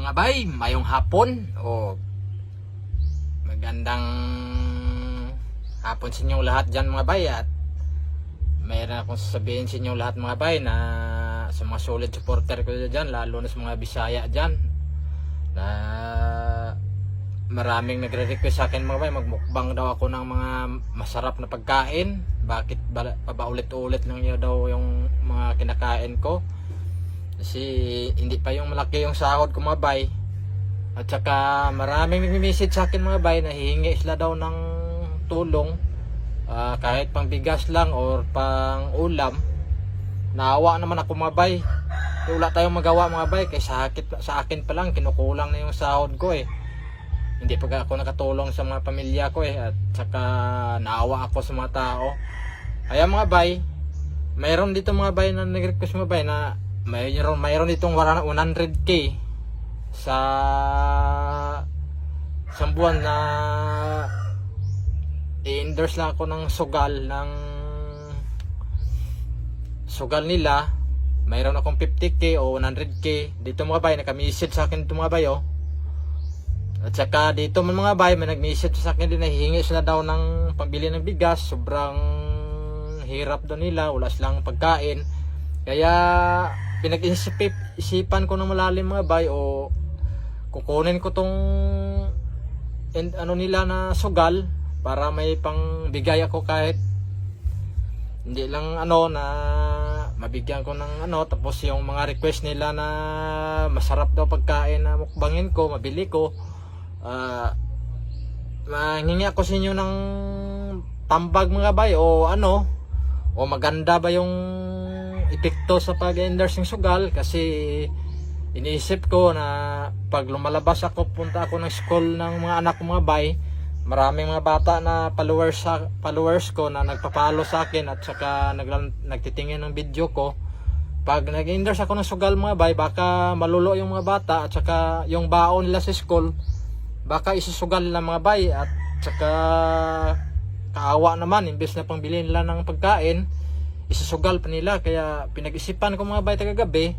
Mga bay, mayong hapon o magandang hapon sa inyong lahat dyan mga bay. At mayroon akong sasabihin sa inyong lahat mga bay na sa mga solid supporter ko dyan, lalo na sa mga Bisaya dyan, na maraming nagre-request sa akin mga bay, magmukbang daw ako ng mga masarap na pagkain. Bakit ba ulit-ulit lang yun daw yung mga kinakain ko? Kasi hindi pa yung malaki yung sahod ko mga bay. At saka maraming nag-message sa akin mga bay na hihingi sila daw ng tulong, kahit pang bigas lang or pang ulam. Naawa naman ako mga bay. Wala tayong magawa mga bay, kaya sa akin pa lang kinukulang na yung sahod ko eh. Hindi pa ako nakatulong sa mga pamilya ko eh. At saka naawa ako sa mga tao. Kaya mga bay, mayroon dito mga bay na nag-request mga bay na mayroon ditong 100k sa isang buwan na i-endorse lang ako ng sugal nila. Mayroon akong 50k o 100k dito mga bay, naka-message sa akin dito mga bay oh. At saka dito mga bay, may nag-message sa akin din na hihingi sila daw ng pambili ng bigas. Sobrang hirap daw nila, wala silang pagkain. Kaya pinag-isipan ko ng malalim mga bay, o kukunin ko tong nila na sugal para may pang bigay ako, kahit hindi lang na mabigyan ko ng tapos yung mga request nila na masarap daw pagkain na mukbangin ko, mabili ko. Manghingi ako sa inyo ng tambag mga bay, o maganda ba yung epekto sa pag-endorse ng sugal. Kasi iniisip ko na pag lumalabas ako, punta ako ng school ng mga anak ko mga bay, maraming mga bata na followers ko na nagpapalo sa akin at saka nagtitingin ng video ko. Pag nag-endorse ako ng sugal mga bay, baka malulo yung mga bata, at saka yung baon nila sa school baka isusugal nila mga bay. At saka kaawa naman, imbes na pangbili nila ng pagkain, isusugal pa nila. Kaya pinag-isipan ko mga bay tagagabi,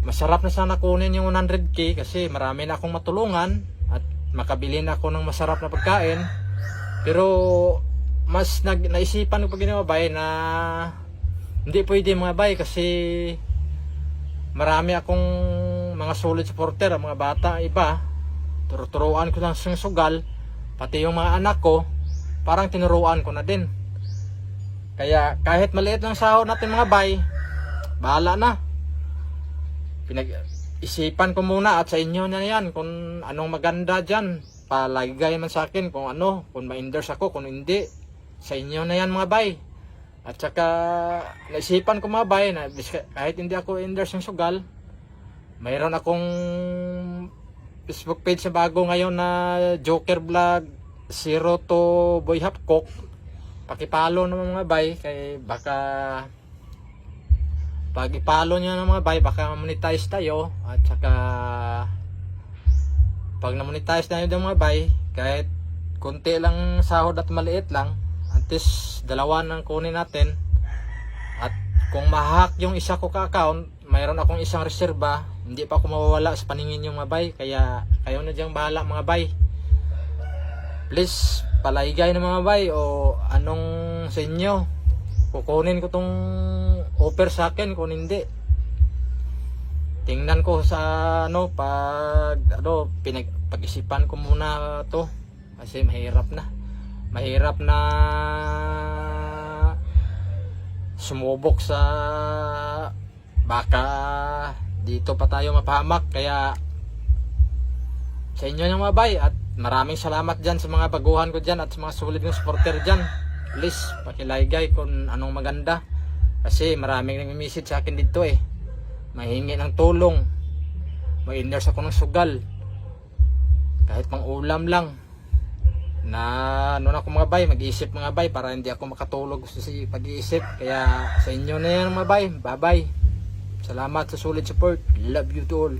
masarap na sana kunin yung 100k kasi marami na akong matulungan at makabili na ako ng masarap na pagkain. Pero mas naisipan ko pag ginawa bay na hindi pwede mga bay, kasi marami akong mga solid supporter, mga bata iba, turuan ko lang sa sugal, pati yung mga anak ko parang tinuruan ko na din. Kaya kahit maliit lang sahod natin mga bay, bahala na. Pinag-isipan ko muna at sa inyo na yan kung anong maganda dyan. Palagay man sa akin kung kung ma-endorse ako, kung hindi, sa inyo na yan mga bay. At saka naisipan ko mga bay na kahit hindi ako endorse ng sugal, mayroon akong Facebook page sa bago ngayon na Joker Vlog Zero to Boy Hapcock. Pakipalo naman mga bay, kay baka pag ipalo nyo ng mga bay, baka monetize tayo. At saka pag na-monetize na yun mga bay, kahit konti lang sahod at maliit lang, at least dalawa nang kunin natin. At kung ma-hack yung isa ko ka-account, mayroon akong isang reserba, hindi pa ako mawawala sa paningin yung mga bay. Kaya kayo na diyang bahala mga bay. Please palaigay ng mga bay, o anong sa inyo, kukunin ko tong offer sa akin. Kung hindi, tingnan ko sa pag-isipan ko muna to, kasi mahirap na sumubok sa baka dito pa tayo mapahamak. Kaya sa inyo ng mga bay, at maraming salamat dyan sa mga baguhan ko dyan at sa mga solid ng supporter dyan. Please pakilaygay kung anong maganda, kasi maraming nag-message sa akin dito mahingi ng tulong, mag-endorse ako ng sugal, kahit pang ulam lang na ako mga bay. Mag-iisip mga bay para hindi ako makatulog sa pag-iisip. Kaya sa inyo na yan mga bay. Bye bye, salamat sa solid support, love you to all.